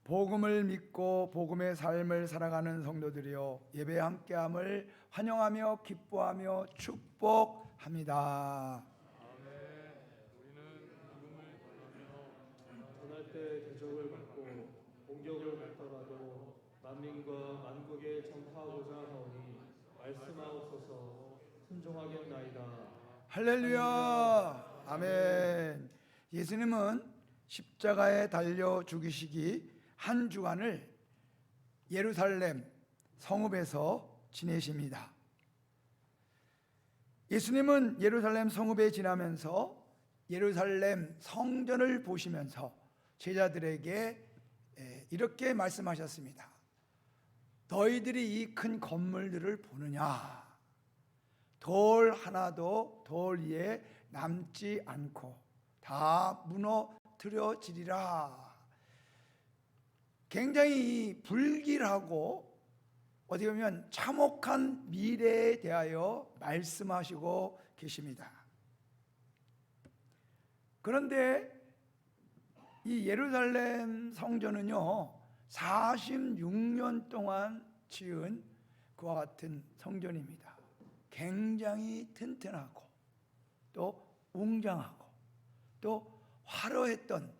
복음을 믿고 복음의 삶을 살아가는 성도들이여, 예배 함께함을 환영하며 기뻐하며 축복합니다. 우리는 복음을 전하며 전할 때 대적을 받고 공격을 받더라도 만민과 만국에 전파하고자 하오니 말씀하옵소서. 순종하겠나이다. 할렐루야. 아멘. 예수님은 십자가에 달려 죽으시기 한 주간을 예루살렘 성읍에서 지내십니다. 예수님은 예루살렘 성읍에 지나면서 예루살렘 성전을 보시면서 제자들에게 이렇게 말씀하셨습니다. 너희들이 이 큰 건물들을 보느냐? 돌 하나도 돌 위에 남지 않고 다 무너뜨려지리라. 굉장히 불길하고 어떻게 보면 참혹한 미래에 대하여 말씀하시고 계십니다. 그런데 이 예루살렘 성전은요 46년 동안 지은 그와 같은 성전입니다. 굉장히 튼튼하고 또 웅장하고 또 화려했던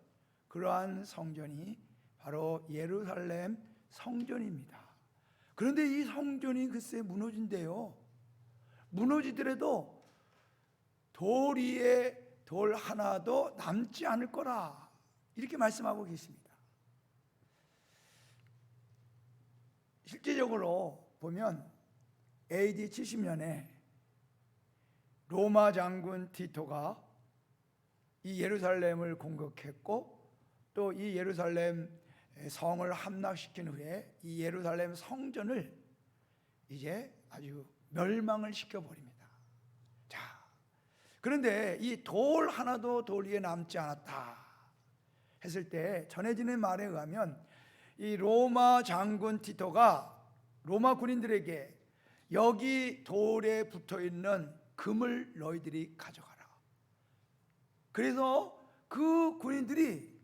그러한 성전이 바로 예루살렘 성전입니다. 그런데 이 성전이 글쎄 무너진대요. 무너지더라도 돌 위에 돌 하나도 남지 않을 거라, 이렇게 말씀하고 계십니다. 실제적으로 보면 AD 70년에 로마 장군 티토가 이 예루살렘을 공격했고 또 이 예루살렘 성을 함락시킨 후에 이 예루살렘 성전을 이제 아주 멸망을 시켜버립니다. 자, 그런데 이 돌 하나도 돌 위에 남지 않았다 했을 때 전해지는 말에 의하면 이 로마 장군 티토가 로마 군인들에게 여기 돌에 붙어있는 금을 너희들이 가져가라. 그래서 그 군인들이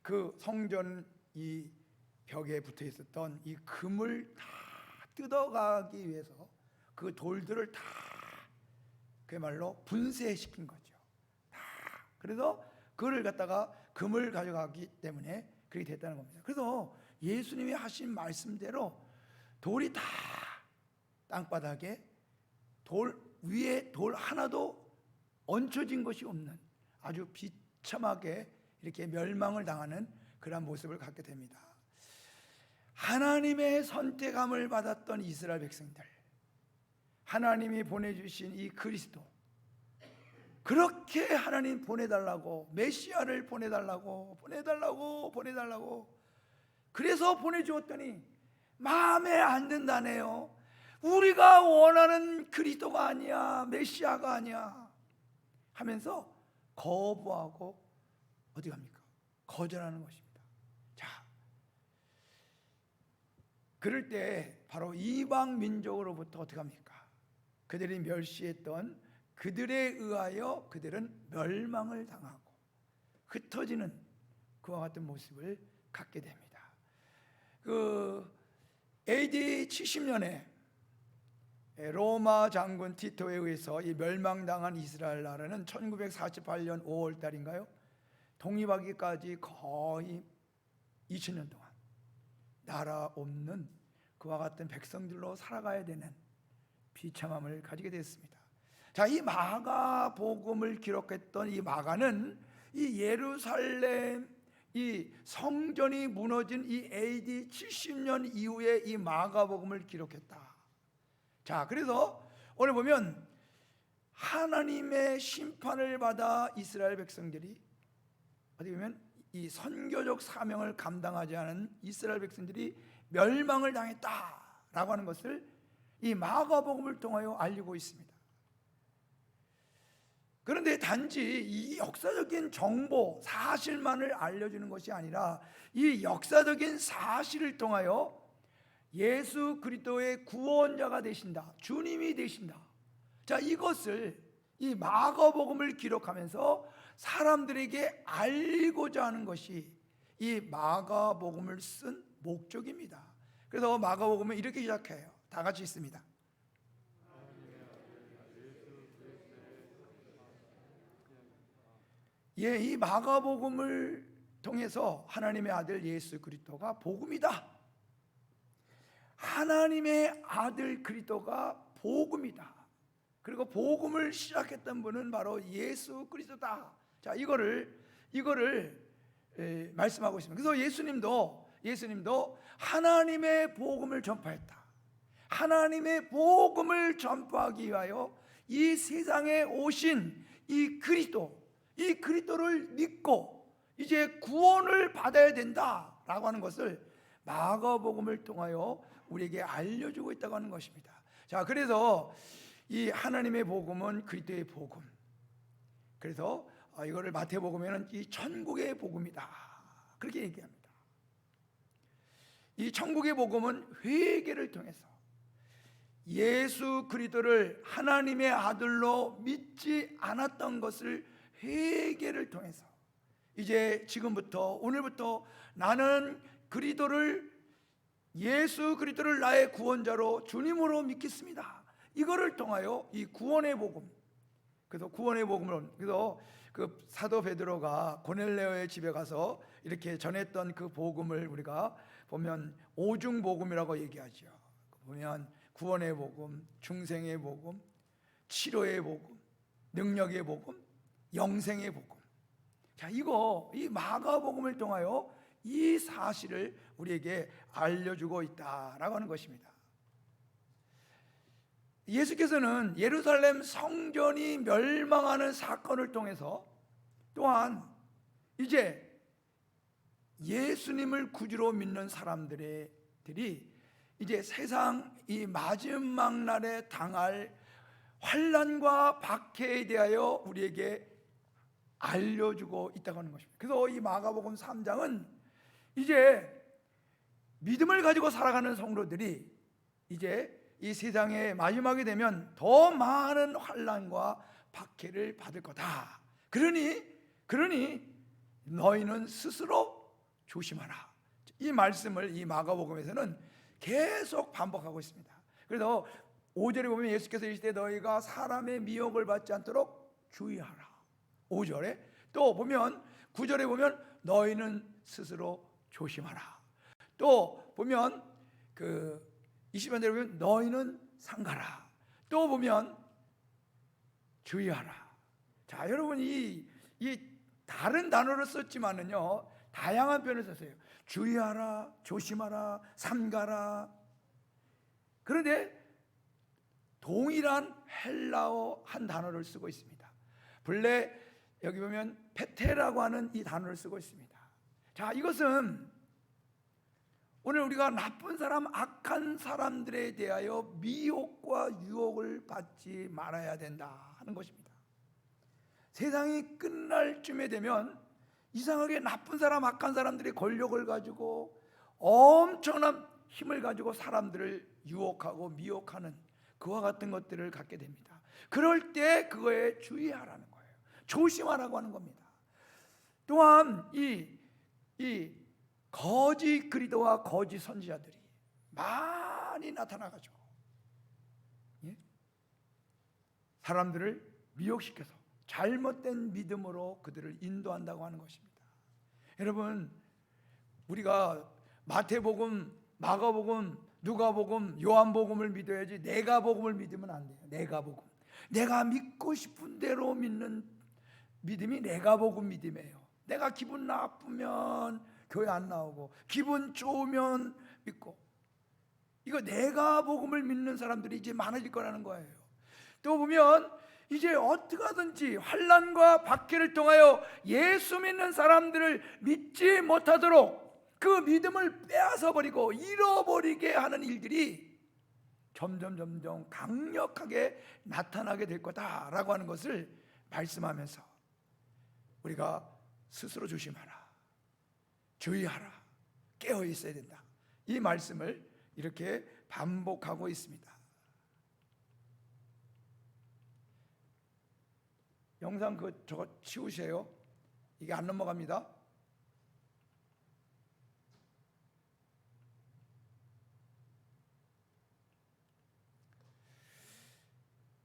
그 성전 이 벽에 붙어 있었던 이 금을 다 뜯어가기 위해서 그 돌들을 다 그야말로 분쇄시킨 거죠. 다. 그래서 그를 갖다가 금을 가져가기 때문에 그렇게 됐다는 겁니다. 그래서 예수님이 하신 말씀대로 돌이 다 땅바닥에 돌 위에 돌 하나도 얹혀진 것이 없는 아주 비참하게 이렇게 멸망을 당하는 그런 모습을 갖게 됩니다. 하나님의 선택함을 받았던 이스라엘 백성들, 하나님이 보내주신 이 그리스도, 그렇게 하나님 보내달라고, 메시아를 보내달라고 그래서 보내주었더니 마음에 안 든다네요. 우리가 원하는 그리스도가 아니야, 메시아가 아니야 하면서 거부하고 어디 갑니까? 거절하는 것입니다. 자, 그럴 때 바로 이방 민족으로부터 어떻게 합니까? 그들이 멸시했던 그들에 의하여 그들은 멸망을 당하고 흩어지는 그와 같은 모습을 갖게 됩니다. 그 AD 70년에 로마 장군 티토에 의해서 이 멸망당한 이스라엘 나라는 1948년 5월 달인가요? 독립하기까지 거의 2000년 동안 나라 없는 그와 같은 백성들로 살아가야 되는 비참함을 가지게 됐습니다. 자, 이 마가복음을 기록했던 이 마가는 이 예루살렘 이 성전이 무너진 이 AD 70년 이후에 이 마가복음을 기록했다. 자, 그래서 오늘 보면 하나님의 심판을 받아 이스라엘 백성들이 어떻게 보면 이 선교적 사명을 감당하지 않은 이스라엘 백성들이 멸망을 당했다라고 하는 것을 이 마가복음을 통하여 알리고 있습니다. 그런데 단지 이 역사적인 정보, 사실만을 알려주는 것이 아니라 이 역사적인 사실을 통하여 예수 그리스도의 구원자가 되신다, 주님이 되신다. 자, 이것을 이 마가복음을 기록하면서 사람들에게 알리고자 하는 것이 이 마가복음을 쓴 목적입니다. 그래서 마가복음은 이렇게 시작해요. 다 같이 있습니다. 예, 이 마가복음을 통해서 하나님의 아들 예수 그리스도가 복음이다. 하나님의 아들 그리스도가 복음이다. 그리고 복음을 시작했던 분은 바로 예수 그리스도다. 자, 이거를 말씀하고 있습니다. 그래서 예수님도 하나님의 복음을 전파했다. 하나님의 복음을 전파하기 위하여 이 세상에 오신 이 그리스도를 믿고 이제 구원을 받아야 된다라고 하는 것을 마가복음을 통하여 우리에게 알려주고 있다고 하는 것입니다. 자, 그래서 이 하나님의 복음은 그리스도의 복음. 그래서 이거를 마태복음에는 이 천국의 복음이다, 그렇게 얘기합니다. 이 천국의 복음은 회개를 통해서 예수 그리스도를 하나님의 아들로 믿지 않았던 것을 회개를 통해서 이제 지금부터 오늘부터 나는 예수 그리스도를 나의 구원자로 주님으로 믿겠습니다. 이거를 통하여 이 구원의 복음. 그래서 구원의 복음을, 그래서 그 사도 베드로가 고넬레오의 집에 가서 이렇게 전했던 그 복음을 우리가 보면 오중 복음이라고 얘기하죠. 보면 구원의 복음, 중생의 복음, 치료의 복음, 능력의 복음, 영생의 복음. 자, 이 마가복음을 통하여 이 사실을 우리에게 알려주고 있다라고 하는 것입니다. 예수께서는 예루살렘 성전이 멸망하는 사건을 통해서 또한 이제 예수님을 구주로 믿는 사람들이 이제 세상 이 마지막 날에 당할 환난과 박해에 대하여 우리에게 알려주고 있다고 하는 것입니다. 그래서 이 마가복음 3장은 이제 믿음을 가지고 살아가는 성도들이 이제 이 세상의 마지막이 되면 더 많은 환난과 박해를 받을 거다. 그러니 너희는 스스로 조심하라. 이 말씀을 이 마가복음에서는 계속 반복하고 있습니다. 그래서 5절에 보면 예수께서 이르시되 너희가 사람의 미혹을 받지 않도록 주의하라. 5절에 또 보면 9절에 보면 너희는 스스로 조심하라. 또 보면 그 20절 보면 너희는 상가라. 또 보면 주의하라. 자, 여러분 이 다른 단어를 썼지만은요 다양한 표현을 썼어요. 주의하라, 조심하라, 삼가라. 그런데 동일한 헬라어 한 단어를 쓰고 있습니다. 본래 여기 보면 페테라고 하는 이 단어를 쓰고 있습니다. 자, 이것은 오늘 우리가 나쁜 사람, 악한 사람들에 대하여 미혹과 유혹을 받지 말아야 된다 하는 것입니다. 세상이 끝날 쯤에 되면 이상하게 나쁜 사람, 악한 사람들이 권력을 가지고 엄청난 힘을 가지고 사람들을 유혹하고 미혹하는 그와 같은 것들을 갖게 됩니다. 그럴 때 그거에 주의하라는 거예요. 조심하라고 하는 겁니다. 또한 이 거짓 그리스도와 거짓 선지자들이 많이 나타나가지고 사람들을 미혹시켜서 잘못된 믿음으로 그들을 인도한다고 하는 것입니다. 여러분, 우리가 마태복음, 마가복음, 누가복음, 요한복음을 믿어야지 내가복음을 믿으면 안 돼요. 내가복음, 내가 믿고 싶은 대로 믿는 믿음이 내가복음 믿음이에요. 내가 기분 나쁘면 교회 안 나오고 기분 좋으면 믿고, 이거 내가복음을 믿는 사람들이 이제 많아질 거라는 거예요. 또 보면 이제 어떻게 하든지 환난과 박해를 통하여 예수 믿는 사람들을 믿지 못하도록 그 믿음을 빼앗아 버리고 잃어버리게 하는 일들이 점점 강력하게 나타나게 될 거다라고 하는 것을 말씀하면서 우리가 스스로 조심하라, 주의하라, 깨어 있어야 된다, 이 말씀을 이렇게 반복하고 있습니다. 영상 저거 치우세요. 이게 안 넘어갑니다.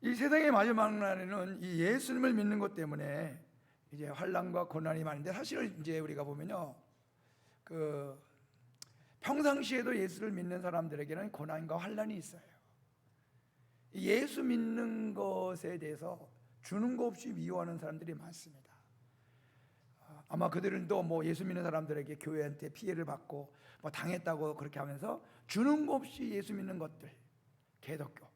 이 세상의 마지막 날에는 이 예수님을 믿는 것 때문에 이제 환난과 고난이 많은데, 사실은 이제 우리가 보면요, 그 평상시에도 예수를 믿는 사람들에게는 고난과 환난이 있어요. 예수 믿는 것에 대해서 주는 거 없이 미워하는 사람들이 많습니다. 아마 그들은 또 뭐 예수 믿는 사람들에게 교회한테 피해를 받고 뭐 당했다고 그렇게 하면서 주는 거 없이 예수 믿는 것들, 개독교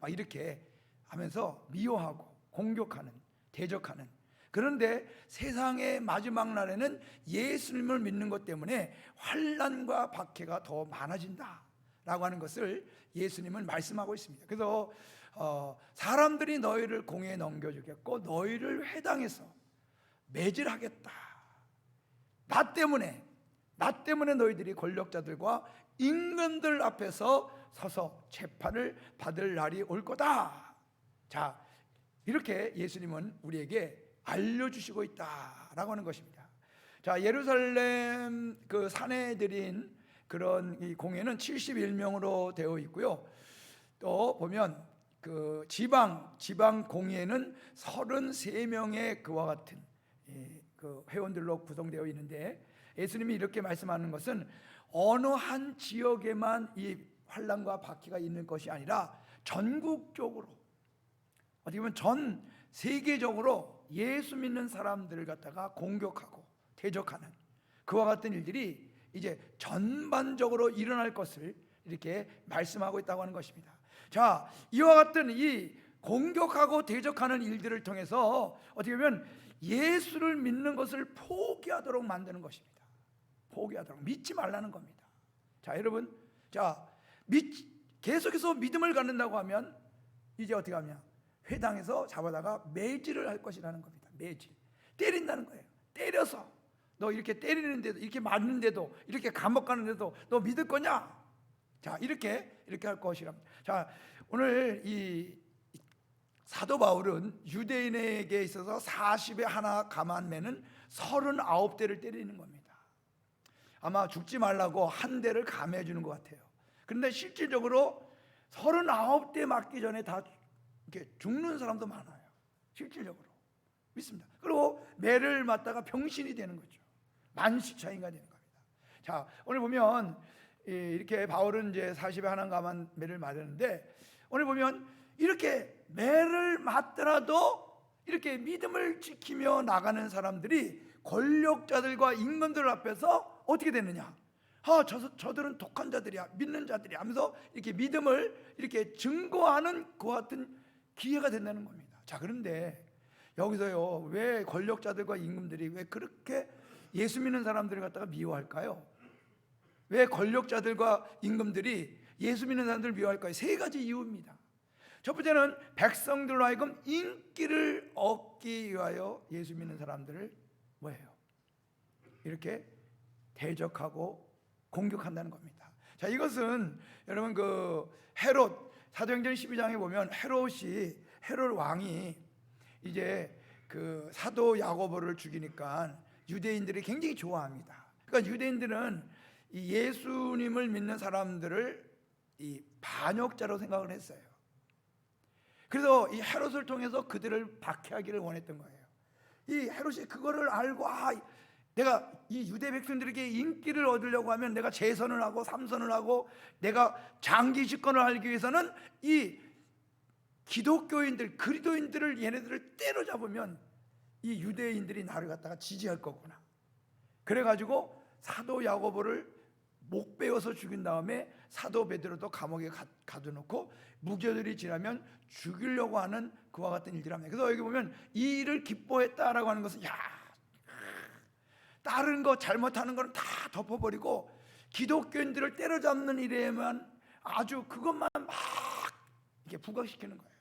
막 이렇게 하면서 미워하고 공격하는, 대적하는. 그런데 세상의 마지막 날에는 예수님을 믿는 것 때문에 환난과 박해가 더 많아진다라고 하는 것을 예수님은 말씀하고 있습니다. 그래서 사람들이 너희를 공에 넘겨주겠고 너희를 회당에서 매질하겠다. 나 때문에 너희들이 권력자들과 임금들 앞에서 서서 재판을 받을 날이 올 거다. 자, 이렇게 예수님은 우리에게 알려주시고 있다라고 하는 것입니다. 자, 예루살렘 그 산에 드린 그런 이 공회는 71명으로 되어 있고요. 또 보면 그 지방 공회는 33명의 그와 같은 그 회원들로 구성되어 있는데, 예수님이 이렇게 말씀하는 것은 어느 한 지역에만 이 환난과 박해가 있는 것이 아니라 전국적으로, 어떻게 보면 전 세계적으로 예수 믿는 사람들을 갖다가 공격하고 대적하는 그와 같은 일들이 이제 전반적으로 일어날 것을 이렇게 말씀하고 있다고 하는 것입니다. 자, 이와 같은 이 공격하고 대적하는 일들을 통해서 어떻게 보면 예수를 믿는 것을 포기하도록 만드는 것입니다. 포기하도록, 믿지 말라는 겁니다. 자, 여러분, 자, 계속해서 믿음을 갖는다고 하면 이제 어떻게 하냐? 회당에서 잡아다가 매질을 할 것이라는 겁니다. 매질, 때린다는 거예요. 때려서 너 이렇게 때리는데도, 이렇게 맞는데도, 이렇게 감옥 가는데도 너 믿을 거냐? 자, 이렇게 할 것이랍니다. 자, 오늘 이 사도 바울은 유대인에게 있어서 40에 하나 감한 매는 39대를 때리는 겁니다. 아마 죽지 말라고 한 대를 감해 주는 것 같아요. 그런데 실질적으로 39대 맞기 전에 다 이렇게 죽는 사람도 많아요. 실질적으로 믿습니다. 그리고 매를 맞다가 병신이 되는 거죠. 만시차인가 되는 겁니다. 자, 오늘 보면 이렇게 바울은 이제 40에 하나 감한 매를 맞았는데, 오늘 보면 이렇게 매를 맞더라도 이렇게 믿음을 지키며 나가는 사람들이 권력자들과 임금들 앞에서 어떻게 되느냐? 저들은 독한 자들이야, 믿는 자들이야 하면서 이렇게 믿음을 이렇게 증거하는 그와 같은 기회가 된다는 겁니다. 자, 그런데 여기서요, 왜 권력자들과 임금들이 왜 그렇게 예수 믿는 사람들을 갖다가 미워할까요? 왜 권력자들과 임금들이 예수 믿는 사람들을 미워할까요? 세 가지 이유입니다. 첫 번째는 백성들로 하여금 인기를 얻기 위하여 예수 믿는 사람들을 뭐예요? 이렇게 대적하고 공격한다는 겁니다. 자, 이것은 여러분 그 헤롯, 사도행전 12장에 보면 헤롯 왕이 이제 그 사도 야고보를 죽이니까 유대인들이 굉장히 좋아합니다. 그러니까 유대인들은 이 예수님을 믿는 사람들을 이 반역자로 생각을 했어요. 그래서 이 헤롯을 통해서 그들을 박해하기를 원했던 거예요. 이 헤롯이 그거를 알고, 내가 이 유대 백성들에게 인기를 얻으려고 하면 내가 재선을 하고 삼선을 하고 내가 장기 집권을 하기 위해서는 이 기독교인들, 그리스도인들을, 얘네들을 때려잡으면 이 유대인들이 나를 갖다가 지지할 거구나. 그래가지고 사도 야고보를 목 베어서 죽인 다음에 사도 베드로도 감옥에 가둬놓고 무교들이 지나면 죽이려고 하는 그와 같은 일들을 합니다. 그래서 여기 보면 이 일을 기뻐했다라고 하는 것은, 다른 거 잘못하는 거는 다 덮어버리고 기독교인들을 때려잡는 일에만 아주 그것만 막 이렇게 부각시키는 거예요.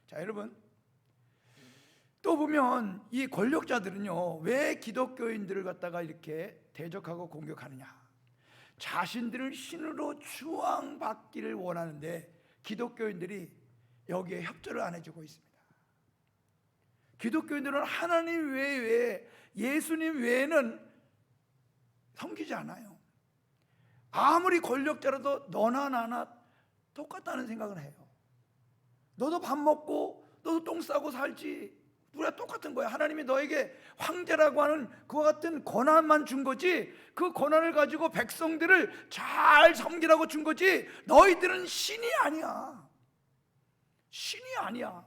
자, 여러분, 또 보면 이 권력자들은요, 왜 기독교인들을 갖다가 이렇게 대적하고 공격하느냐? 자신들을 신으로 추앙받기를 원하는데 기독교인들이 여기에 협조를 안 해주고 있습니다. 기독교인들은 하나님 외에, 예수님 외에는 섬기지 않아요. 아무리 권력자라도 너나 나나 똑같다는 생각을 해요. 너도 밥 먹고 너도 똥 싸고 살지. 우리가 똑같은 거야. 하나님이 너에게 황제라고 하는 그와 같은 권한만 준 거지, 그 권한을 가지고 백성들을 잘 섬기라고 준 거지, 너희들은 신이 아니야. 신이 아니야.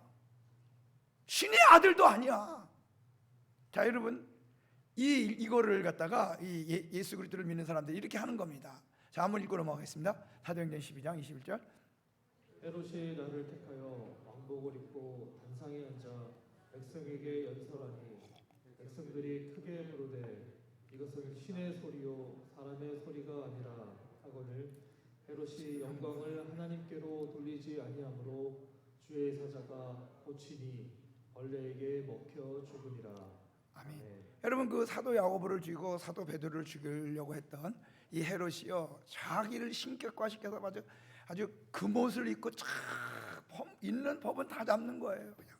신의 아들도 아니야. 자, 여러분, 이거를 갖다가 예수 그리스도를 믿는 사람들이 이렇게 하는 겁니다. 자, 한번 읽고 넘어가겠습니다. 사도행전 12장 21절. 헤롯이 나를 택하여 왕복을 입고 단상에 앉아 백성에게 연설하니 백성들이 크게 부르되 이것은 신의 소리요 사람의 소리가 아니라 하거늘 헤롯이 영광을 하나님께로 돌리지 아니하므로 주의 사자가 고치니 벌레에게 먹혀 죽으니라. 아멘. 네. 여러분, 그 사도 야고보를 죽이고 사도 베드로를 죽이려고 했던 이 헤롯이요, 자기를 신격화시켜서 아주 금옷을 입고 쫙 있는 법은 다 잡는 거예요. 그냥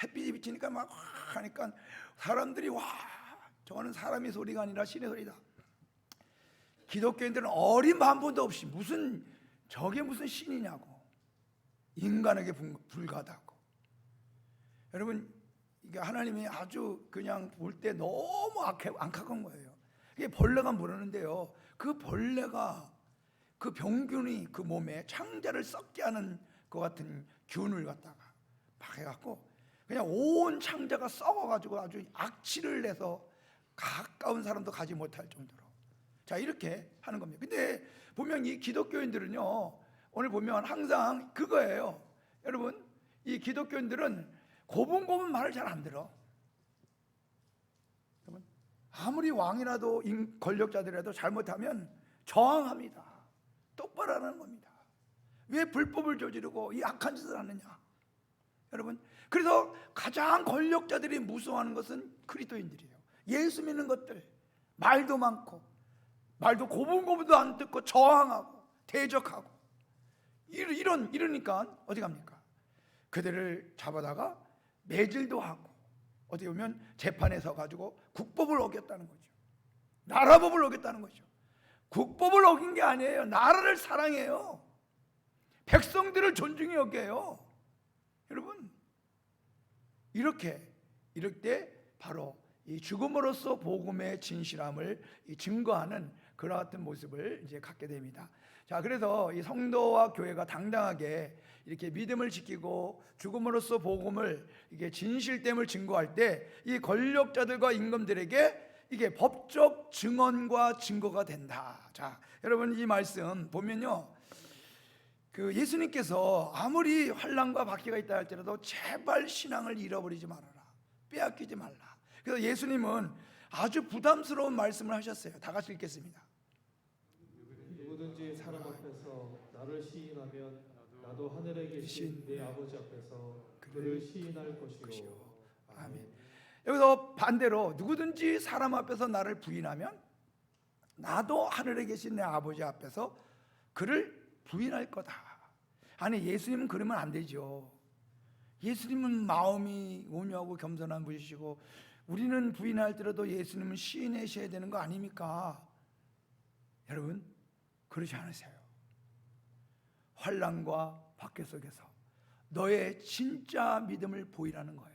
햇빛이 비치니까 막 하니까 사람들이 와, 저거는 사람의 소리가 아니라 신의 소리다. 기독교인들은 어린 반분도 없이 무슨 저게 무슨 신이냐고, 인간에게 불가하다고. 여러분, 이게 하나님이 아주 그냥 볼 때 너무 악한 거예요. 이게 벌레가 물었는데요, 그 벌레가 그 병균이 그 몸에 창자를 썩게 하는 것 같은 균을 갖다가 막 해갖고 그냥 온 창자가 썩어가지고 아주 악취를 내서 가까운 사람도 가지 못할 정도로, 자, 이렇게 하는 겁니다. 근데 보면 이 기독교인들은요, 오늘 보면 항상 그거예요. 여러분, 이 기독교인들은 고분고분 말을 잘 안 들어. 여러분, 아무리 왕이라도 권력자들이라도 잘못하면 저항합니다. 똑바로 하는 겁니다. 왜 불법을 저지르고 이 악한 짓을 하느냐. 여러분, 그래서 가장 권력자들이 무서워하는 것은 그리스도인들이에요. 예수 믿는 것들, 말도 많고 말도 고분고분도 안 듣고 저항하고 대적하고 이러니까 어디 갑니까? 그들을 잡아다가 매질도 하고 어떻게 보면 재판에 서가지고 국법을 어겼다는 거죠. 나라법을 어겼다는 거죠. 국법을 어긴 게 아니에요. 나라를 사랑해요. 백성들을 존중히 여겨요. 여러분, 이럴 때 바로 이 죽음으로써 복음의 진실함을 증거하는 그와 같은 모습을 이제 갖게 됩니다. 자, 그래서 이 성도와 교회가 당당하게 이렇게 믿음을 지키고 죽음으로써 복음을 이게 진실됨을 증거할 때 이 권력자들과 임금들에게 이게 법적 증언과 증거가 된다. 자, 여러분, 이 말씀 보면요, 그 예수님께서 아무리 환난과 박해가 있다 할지라도 제발 신앙을 잃어버리지 말아라, 빼앗기지 말라. 그래서 예수님은 아주 부담스러운 말씀을 하셨어요. 다 같이 읽겠습니다. 누구든지 사람 앞에서 나를 시인하면 나도 하늘에 계신 내 아버지 앞에서 그를 시인할 것이요. 아멘. 여기서 반대로 누구든지 사람 앞에서 나를 부인하면 나도 하늘에 계신 내 아버지 앞에서 그를 부인할 거다. 아니, 예수님은 그러면 안 되죠. 예수님은 마음이 온유하고 겸손한 분이시고 우리는 부인할지라도 예수님은 시인하셔야 되는 거 아닙니까? 여러분, 그러지 않으세요. 환난과 박해 속에서 너의 진짜 믿음을 보이라는 거예요.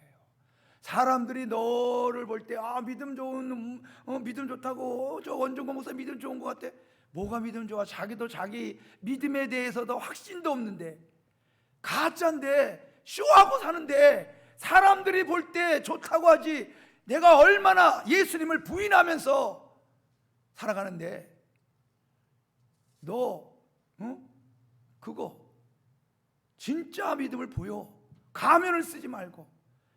사람들이 너를 볼 때 믿음 좋은 믿음 좋다고, 저 원종고 목사 믿음 좋은 것 같아. 뭐가 믿음 좋아? 자기도 자기 믿음에 대해서도 확신도 없는데, 가짜인데, 쇼하고 사는데 사람들이 볼 때 좋다고 하지, 내가 얼마나 예수님을 부인하면서 살아가는데 너 그거 진짜 믿음을 보여. 가면을 쓰지 말고.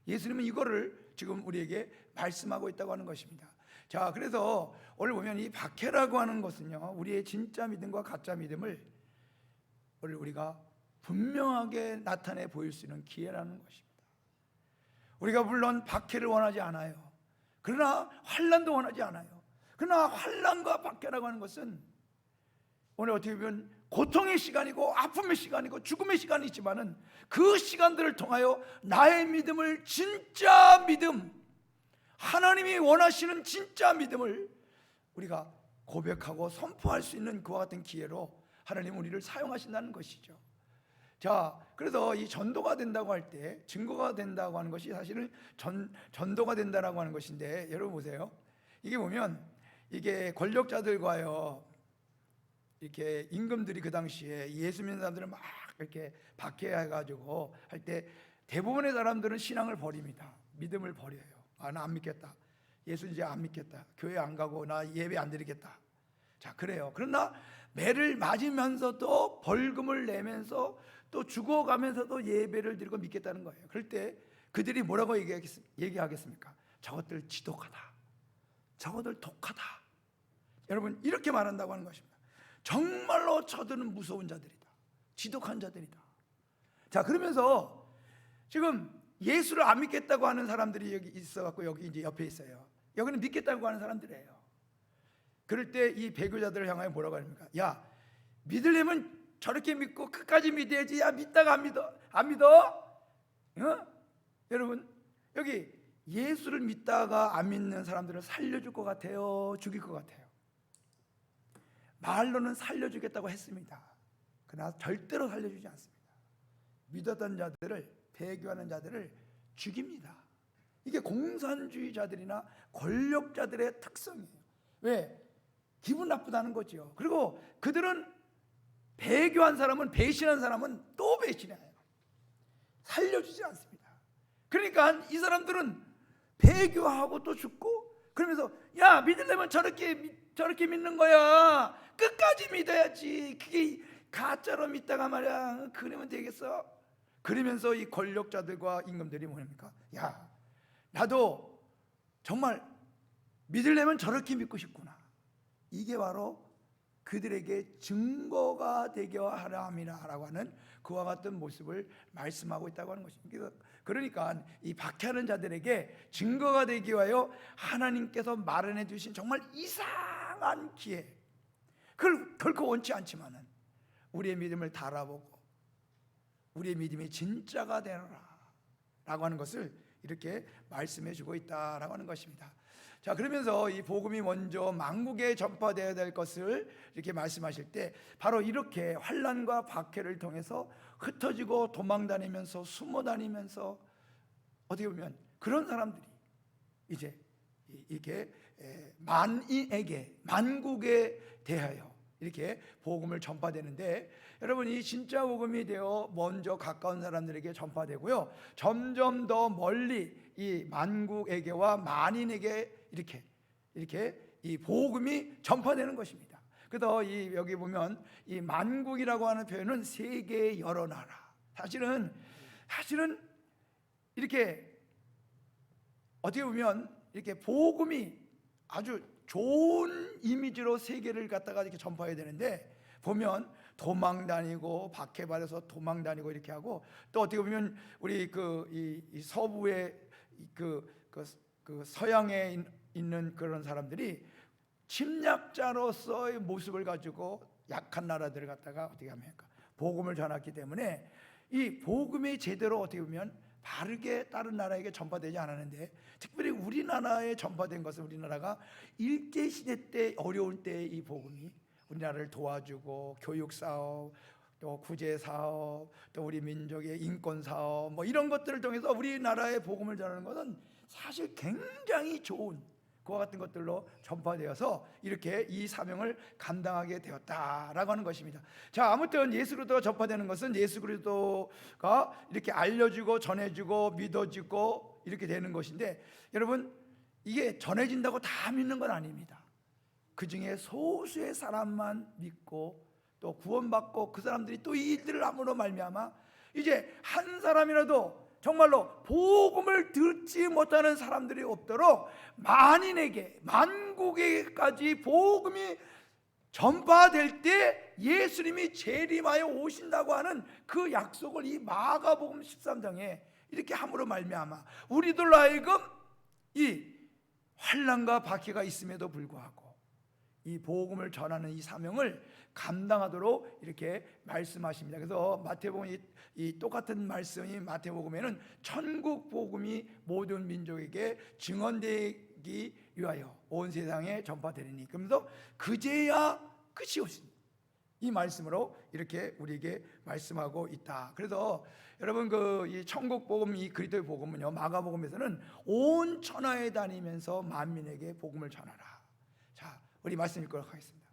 예수님은 이거를 지금 우리에게 말씀하고 있다고 하는 것입니다. 자, 그래서 오늘 보면 이 박해라고 하는 것은요, 우리의 진짜 믿음과 가짜 믿음을 우리가 분명하게 나타내 보일 수 있는 기회라는 것입니다. 우리가 물론 박해를 원하지 않아요. 그러나 환난도 원하지 않아요. 그러나 환난과 박해라고 하는 것은 오늘 어떻게 보면 고통의 시간이고 아픔의 시간이고 죽음의 시간이 있지만은 그 시간들을 통하여 나의 믿음을, 진짜 믿음, 하나님이 원하시는 진짜 믿음을 우리가 고백하고 선포할 수 있는 그와 같은 기회로 하나님 우리를 사용하신다는 것이죠. 자, 그래서 이 전도가 된다고 할 때, 증거가 된다고 하는 것이 사실은 전도가 된다라고 하는 것인데, 여러분 보세요. 이게 보면 이게 권력자들과요, 이렇게 임금들이 그 당시에 예수 믿는 사람들을 막 이렇게 박해해가지고 할 때 대부분의 사람들은 신앙을 버립니다. 믿음을 버려요. 아, 나 안 믿겠다. 예수 이제 안 믿겠다. 교회 안 가고 나 예배 안 드리겠다. 자, 그래요. 그러나 매를 맞으면서도 벌금을 내면서 또 죽어가면서도 예배를 드리고 믿겠다는 거예요. 그럴 때 그들이 뭐라고 얘기하겠습니까? 저것들 지독하다. 저것들 독하다. 여러분, 이렇게 말한다고 하는 것입니다. 정말로 저들은 무서운 자들이다. 지독한 자들이다. 자, 그러면서 지금 예수를 안 믿겠다고 하는 사람들이 여기 있어갖고 여기 이제 옆에 있어요. 여기는 믿겠다고 하는 사람들이에요. 그럴 때 이 배교자들을 향하여 뭐라고 합니까? 야, 믿으려면 저렇게 믿고 끝까지 믿어야지. 야, 믿다가 안 믿어? 어? 여러분, 여기 예수를 믿다가 안 믿는 사람들을 살려줄 것 같아요? 죽일 것 같아요? 말로는 살려주겠다고 했습니다. 그러나 절대로 살려주지 않습니다. 믿었던 자들을, 배교하는 자들을 죽입니다. 이게 공산주의자들이나 권력자들의 특성이에요. 왜? 기분 나쁘다는 거죠. 그리고 그들은 배교한 사람은, 배신한 사람은 또 배신해요. 살려주지 않습니다. 그러니까 이 사람들은 배교하고 또 죽고, 그러면서 야, 믿으려면 저렇게 믿는 거야. 끝까지 믿어야지. 그게 가짜로 믿다가 말이야, 그러면 되겠어? 그러면서 이 권력자들과 임금들이 뭡니까? 야, 나도 정말 믿으려면 저렇게 믿고 싶구나. 이게 바로 그들에게 증거가 되게 하려 함이라고 하는 그와 같은 모습을 말씀하고 있다고 하는 것입니다. 그러니까 이 박해하는 자들에게 증거가 되기 위하여 하나님께서 마련해 주신 정말 이상한 기회, 그걸 결코 원치 않지만은 우리의 믿음을 달아보고 우리의 믿음이 진짜가 되라 라고 하는 것을 이렇게 말씀해 주고 있다라고 하는 것입니다. 자, 그러면서 이 복음이 먼저 만국에 전파되어야 될 것을 이렇게 말씀하실 때 바로 이렇게 환난과 박해를 통해서 흩어지고 도망다니면서 숨어다니면서 어떻게 보면 그런 사람들이 이제 이렇게 만인에게, 만국에 대하여 이렇게 복음을 전파되는데, 여러분, 이 진짜 복음이 되어 먼저 가까운 사람들에게 전파되고요, 점점 더 멀리 이 만국에게와 만인에게 이렇게 이 복음이 전파되는 것입니다. 그래서 여기 보면 이 만국이라고 하는 표현은 세계의 여러 나라, 사실은 이렇게 어떻게 보면 이렇게 복음이 아주 좋은 이미지로 세계를 갖다가 이렇게 전파해야 되는데, 보면 도망다니고 박해받아서 도망다니고 이렇게 하고, 또 어떻게 보면 우리 이 서부의 그 서양에 있는 그런 사람들이 침략자로서의 모습을 가지고 약한 나라들을 갖다가 어떻게 합니까? 복음을 전했기 때문에 이 복음이 제대로 어떻게 보면 바르게 다른 나라에게 전파되지 않았는데, 특별히 우리나라에 전파된 것은 우리나라가 일제시대 때 어려울 때 이 복음이 우리나라를 도와주고 교육사업, 또 구제사업, 또 우리 민족의 인권사업, 뭐 이런 것들을 통해서 우리나라의 복음을 전하는 것은 사실 굉장히 좋은 그와 같은 것들로 전파되어서 이렇게 이 사명을 감당하게 되었다라고 하는 것입니다. 자, 아무튼 예수 그리스도가 전파되는 것은 예수 그리스도가 이렇게 알려주고 전해주고 믿어지고 이렇게 되는 것인데, 여러분, 이게 전해진다고 다 믿는 건 아닙니다. 그 중에 소수의 사람만 믿고 또 구원받고, 그 사람들이 또 이 일들을 함으로 말미암아 이제 한 사람이라도 정말로 복음을 듣지 못하는 사람들이 없도록 만인에게, 만국에까지 복음이 전파될 때 예수님이 재림하여 오신다고 하는 그 약속을 이 마가복음 13장에 이렇게 함으로 말미암아 우리들로 하여금 이 환난과 박해가 있음에도 불구하고 이 복음을 전하는 이 사명을 감당하도록 이렇게 말씀하십니다. 그래서 마태복음 이 똑같은 말씀이 마태복음에는 천국 복음이 모든 민족에게 증언되기 위하여 온 세상에 전파되리니, 그러면서 그제야 끝이 오신, 이 말씀으로 이렇게 우리에게 말씀하고 있다. 그래서 여러분 이 천국 복음, 이 그리스도의 복음은요, 마가복음에서는 온 천하에 다니면서 만민에게 복음을 전하라. 자, 우리 말씀 읽도록 하겠습니다.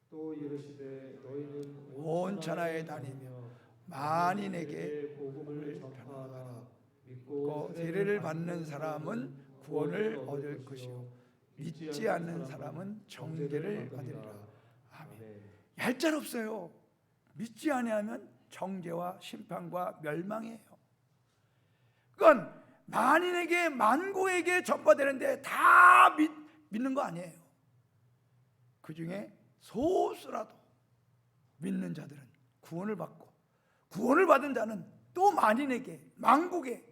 또 이르시되 너희는 온 천하에 다니며 만인에게 복음을 전하라. 믿고 세례를 받는 사람은 구원을 얻을 것이요 믿지 않는 사람은 정죄를 받으리라. 아멘. 얄짤없어요. 믿지 아니하면 정죄와 심판과 멸망이에요. 그건 만인에게, 만국에게 전파되는데 다 믿는 거 아니에요. 그 중에 소수라도 믿는 자들은 구원을 받고, 구원을 받은 자는 또 만인에게, 만국에,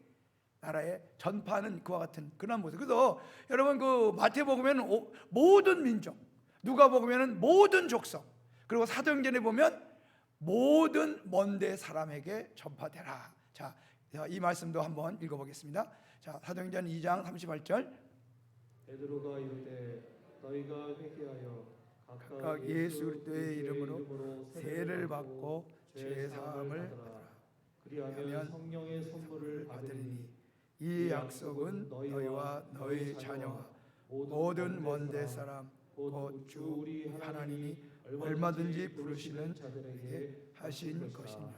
나라에 전파하는 그와 같은 그런 모습. 그래서 여러분 마태복음에는 모든 민족, 누가복음에는 모든 족속, 그리고 사도행전에 보면 모든 먼데 사람에게 전파되라. 자, 이 말씀도 한번 읽어보겠습니다. 자, 사도행전 2장 38절. 베드로가 이르되 너희가 회개하여 각각 예수 그리스도의 이름으로 세례를 받고 죄 사함을 받으라. 그리하면 성령의 선물을 받으리니 이 약속은 너희와 너희 자녀와 모든 먼데 사람 곧 주 우리 하나님이 얼마든지 부르시는 자들에게 하신 것이니라.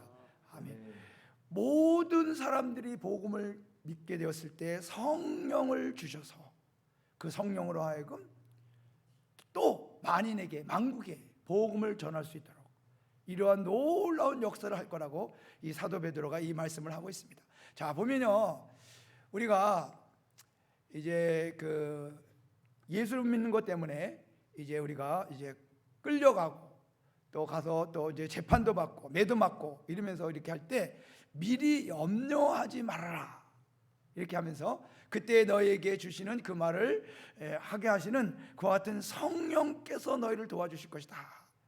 아멘. 모든 사람들이 복음을 믿게 되었을 때 성령을 주셔서 그 성령으로 하여금 또 만인에게, 만국에 복음을 전할 수 있도록 이러한 놀라운 역사를 할 거라고 이 사도 베드로가 이 말씀을 하고 있습니다. 자, 보면요, 우리가 이제 예수를 믿는 것 때문에 이제 우리가 이제 끌려가고 또 가서 또 이제 재판도 받고 매도 맞고 이러면서 이렇게 할 때 미리 염려하지 말아라 이렇게 하면서 그때 너희에게 주시는 그 말을 하게 하시는 그와 같은 성령께서 너희를 도와주실 것이다.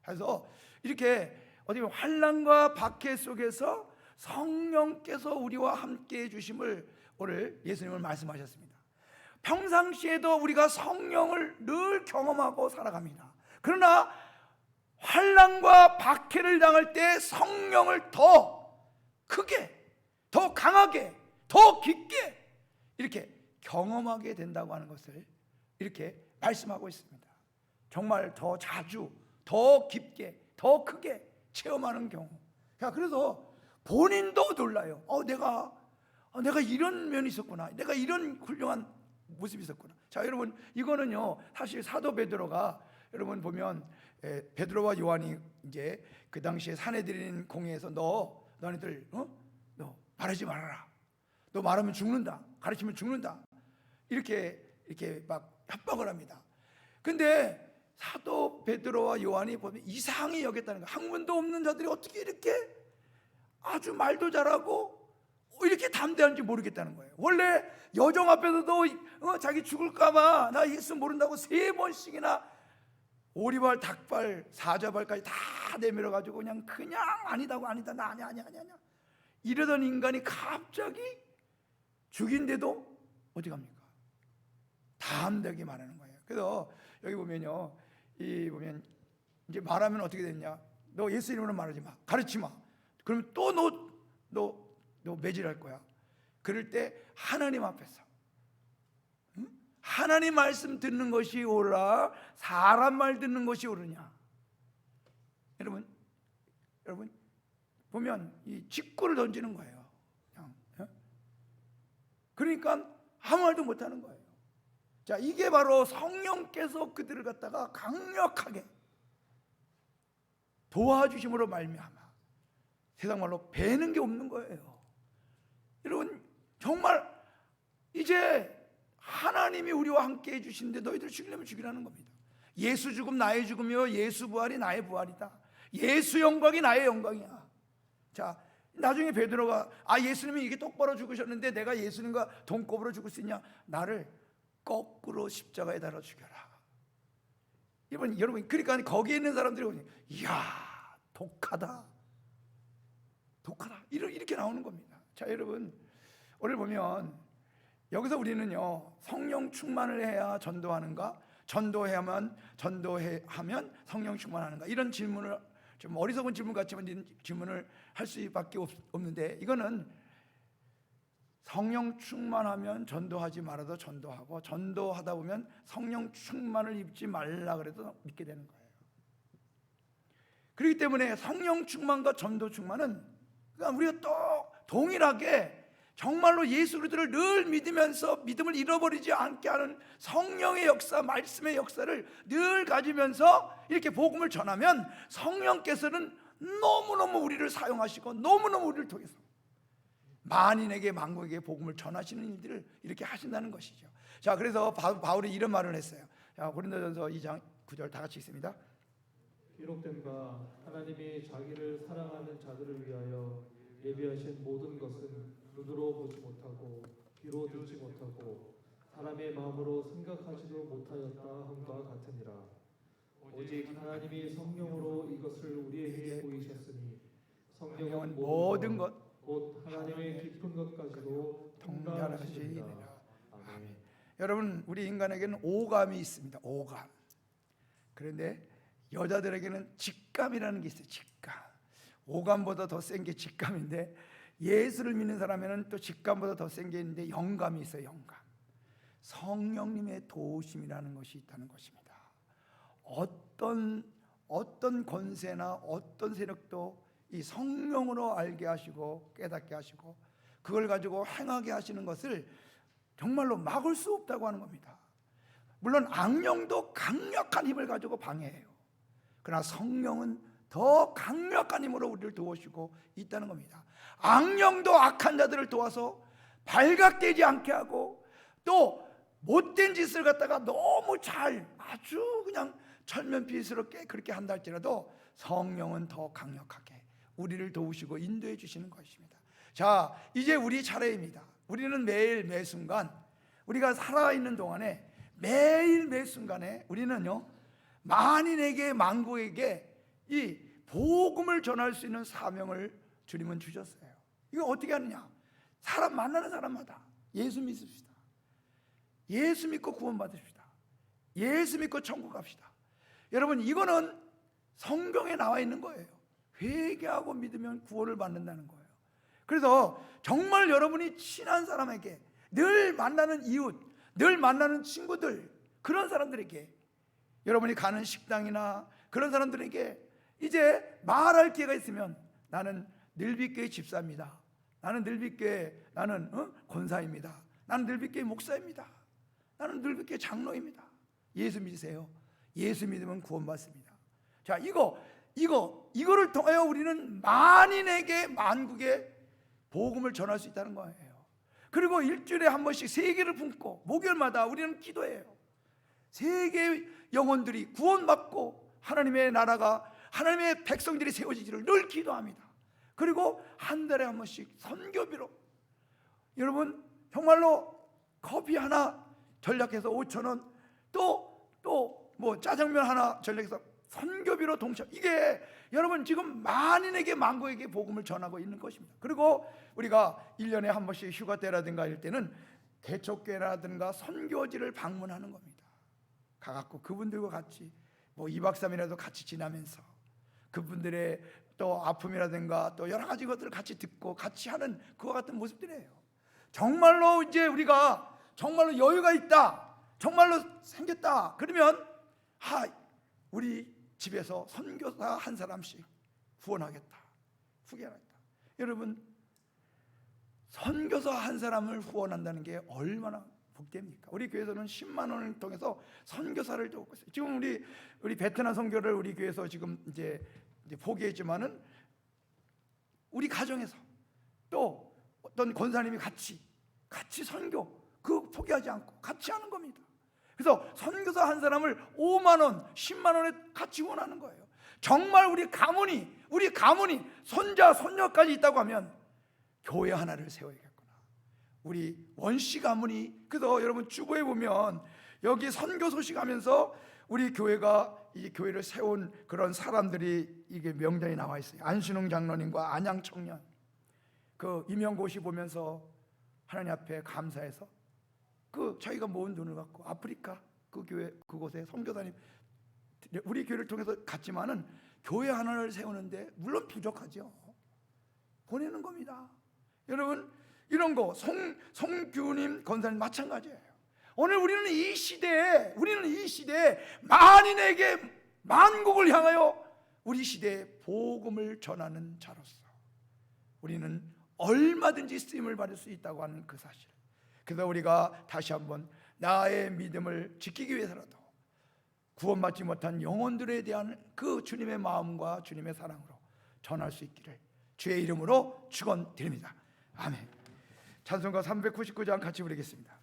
그래서 이렇게 어떻게 보면 환난과 박해 속에서 성령께서 우리와 함께 해주심을 오늘 예수님은 말씀하셨습니다. 평상시에도 우리가 성령을 늘 경험하고 살아갑니다. 그러나 환난과 박해를 당할 때 성령을 더 크게, 더 강하게, 더 깊게 이렇게 경험하게 된다고 하는 것을 이렇게 말씀하고 있습니다. 정말 더 자주, 더 깊게, 더 크게 체험하는 경우. 그래서 본인도 놀라요. 내가 이런 면이 있었구나. 내가 이런 훌륭한 모습이 있었구나. 자, 여러분, 이거는요, 사실 사도 베드로가 여러분 보면 베드로와 요한이 이제 그 당시에 산헤드린 공회에서 너네들 너 말하지 말아라. 너 말하면 죽는다. 가르치면 죽는다. 이렇게 막 협박을 합니다. 근데 사도 베드로와 요한이 보면 이상히 여겼다는 거예요. 학문도 없는 자들이 어떻게 이렇게 아주 말도 잘하고 이렇게 담대한지 모르겠다는 거예요. 원래 여정 앞에서도 자기 죽을까봐 나 예수 모른다고 3번씩이나 오리발, 닭발, 사자발까지 다 내밀어가지고 그냥 아니다 나 아니야 이러던 인간이 갑자기 죽인데도 어디 갑니까? 담대하게 말하는 거예요. 그래서 여기 보면요, 보면 이제 말하면 어떻게 되냐? 너 예수 이름으로 말하지 마, 가르치 마. 그러면 또 너 매질할 거야. 그럴 때 하나님 앞에서 하나님 말씀 듣는 것이 옳아, 사람 말 듣는 것이 옳으냐? 여러분 보면 이 직구를 던지는 거예요. 그냥. 그러니까 아무 말도 못하는 거예요. 자, 이게 바로 성령께서 그들을 갖다가 강력하게 도와주심으로 말미암아 세상 말로 배는 게 없는 거예요. 여러분, 정말 이제 하나님이 우리와 함께 해주시는데 너희들 죽이려면 죽이라는 겁니다. 예수 죽음 나의 죽음이요 예수 부활이 나의 부활이다. 예수 영광이 나의 영광이야. 자, 나중에 베드로가 예수님이 이게 똑바로 죽으셨는데 내가 예수님과 동급으로 죽을 수 있냐? 나를 거꾸로 십자가에 달아 죽여라. 여러분, 그러니까 거기에 있는 사람들이 보니 이야, 독하다 이렇게 나오는 겁니다. 자, 여러분, 오늘 보면 여기서 우리는요, 성령 충만을 해야 전도하는가, 전도하면 성령 충만하는가, 이런 질문을 좀 어리석은 질문 같지만 질문을 할 수밖에 없는데, 이거는 성령 충만하면 전도하지 말아도 전도하고, 전도하다 보면 성령 충만을 입지 말라 그래도 믿게 되는 거예요. 그렇기 때문에 성령 충만과 전도 충만은, 그러니까 우리가 또 동일하게 정말로 예수 그리스도를 늘 믿으면서 믿음을 잃어버리지 않게 하는 성령의 역사, 말씀의 역사를 늘 가지면서 이렇게 복음을 전하면 성령께서는 너무너무 우리를 사용하시고 너무너무 우리를 통해서 만인에게 만국에게 복음을 전하시는 일들을 이렇게 하신다는 것이죠. 자, 그래서 바울이 이런 말을 했어요. 자, 고린도전서 2장 9절 다 같이 읽습니다. 기록된 바 하나님이 자기를 사랑하는 자들을 위하여 예비하신 모든 것은 눈으로 보지 못하고 귀로 듣지 못하고 사람의 마음으로 생각하지도 못하였다 함과 같으니라. 오직 하나님이 성령으로 이것을 우리에게 보이셨으니 성령은 모든 것 곧 하나님의 깊은 것까지도 통달하시니라. 아멘. 여러분, 우리 인간에게는 오감이 있습니다. 오감. 그런데 여자들에게는 직감이라는 게 있어요. 직감. 오감보다 더 센 게 직감인데, 예수를 믿는 사람에는 또 직감보다 더 센 게 있는데 영감이 있어요. 영감. 성령님의 도우심이라는 것이 있다는 것입니다. 어떤 권세나 어떤 세력도 이 성령으로 알게 하시고 깨닫게 하시고 그걸 가지고 행하게 하시는 것을 정말로 막을 수 없다고 하는 겁니다. 물론 악령도 강력한 힘을 가지고 방해해요. 그러나 성령은 더 강력한 힘으로 우리를 도우시고 있다는 겁니다. 악령도 악한 자들을 도와서 발각되지 않게 하고, 또 못된 짓을 갖다가 너무 잘 아주 그냥 철면피스럽게 그렇게 한다 할지라도 성령은 더 강력하게 우리를 도우시고 인도해 주시는 것입니다. 자, 이제 우리 차례입니다. 우리는 매일 매순간, 우리가 살아있는 동안에 매일 매순간에 우리는요, 만인에게 만국에게 이 복음을 전할 수 있는 사명을 주님은 주셨어요. 이거 어떻게 하느냐? 사람 만나는 사람마다 예수 믿읍시다. 예수 믿고 구원받으십시다. 예수 믿고 천국 갑시다. 여러분, 이거는 성경에 나와 있는 거예요. 회개하고 믿으면 구원을 받는다는 거예요. 그래서 정말 여러분이 친한 사람에게, 늘 만나는 이웃, 늘 만나는 친구들, 그런 사람들에게, 여러분이 가는 식당이나 그런 사람들에게 이제 말할 기회가 있으면, 나는 늘빛교회 집사입니다. 나는 늘빛교회, 나는 권사입니다. 나는 늘빛교회 목사입니다. 나는 늘빛교회 장로입니다. 예수 믿으세요. 예수 믿으면 구원받습니다. 자, 이거를 통하여 우리는 만인에게 만국에 복음을 전할 수 있다는 거예요. 그리고 일주일에 한 번씩 세계를 품고 목요일마다 우리는 기도해요. 세계 영혼들이 구원받고 하나님의 나라가, 하나님의 백성들이 세워지기를 늘 기도합니다. 그리고 한 달에 한 번씩 선교비로, 여러분 정말로 커피 하나 전략해서 5,000원, 또 뭐 짜장면 하나 전략해서 선교비로 동참. 이게 여러분 지금 만인에게 만국에게 복음을 전하고 있는 것입니다. 그리고 우리가 1년에 한 번씩 휴가 때라든가 이럴 때는 개척교회라든가 선교지를 방문하는 겁니다. 가갖고 그분들과 같이 뭐 2박 3일이라도 같이 지나면서 그분들의 또 아픔이라든가 또 여러 가지 것들을 같이 듣고 같이 하는 그와 같은 모습들이에요. 정말로 이제 우리가 정말로 여유가 있다, 정말로 생겼다, 그러면 우리 집에서 선교사 한 사람씩 후원하겠다. 여러분, 선교사 한 사람을 후원한다는 게 얼마나 복됩니까? 우리 교회에서는 10만 원을 통해서 선교사를 돕고 있어요. 지금 우리 베트남 선교를 우리 교회에서 지금 이제 포기했지만은 우리 가정에서 또 어떤 권사님이 같이 선교 그 포기하지 않고 같이 하는 겁니다. 그래서 선교사 한 사람을 5만 원, 10만 원에 같이 후원하는 거예요. 정말 우리 가문이 손자, 손녀까지 있다고 하면 교회 하나를 세워야겠구나. 우리 원씨 가문이, 그래서 여러분 주보에 보면 여기 선교 소식하면서 우리 교회가 이 교회를 세운 그런 사람들이 이게 명단이 나와 있어요. 안순웅 장로님과 안양 청년, 그 임영고시 보면서 하나님 앞에 감사해서 그 자기가 모은 돈을 갖고 아프리카 그 교회 그곳에 선교사님 우리 교회를 통해서 갔지만은 교회 하나를 세우는데 물론 부족하죠. 보내는 겁니다. 여러분, 이런 거 송규님 권사님 마찬가지예요. 오늘 우리는 이 시대에 만인에게 만국을 향하여 우리 시대에 복음을 전하는 자로서 우리는 얼마든지 쓰임을 받을 수 있다고 하는 그 사실. 그래서 우리가 다시 한번 나의 믿음을 지키기 위해서라도 구원받지 못한 영혼들에 대한 그 주님의 마음과 주님의 사랑으로 전할 수 있기를 주의 이름으로 축원드립니다. 아멘. 찬송가 399장 같이 부르겠습니다.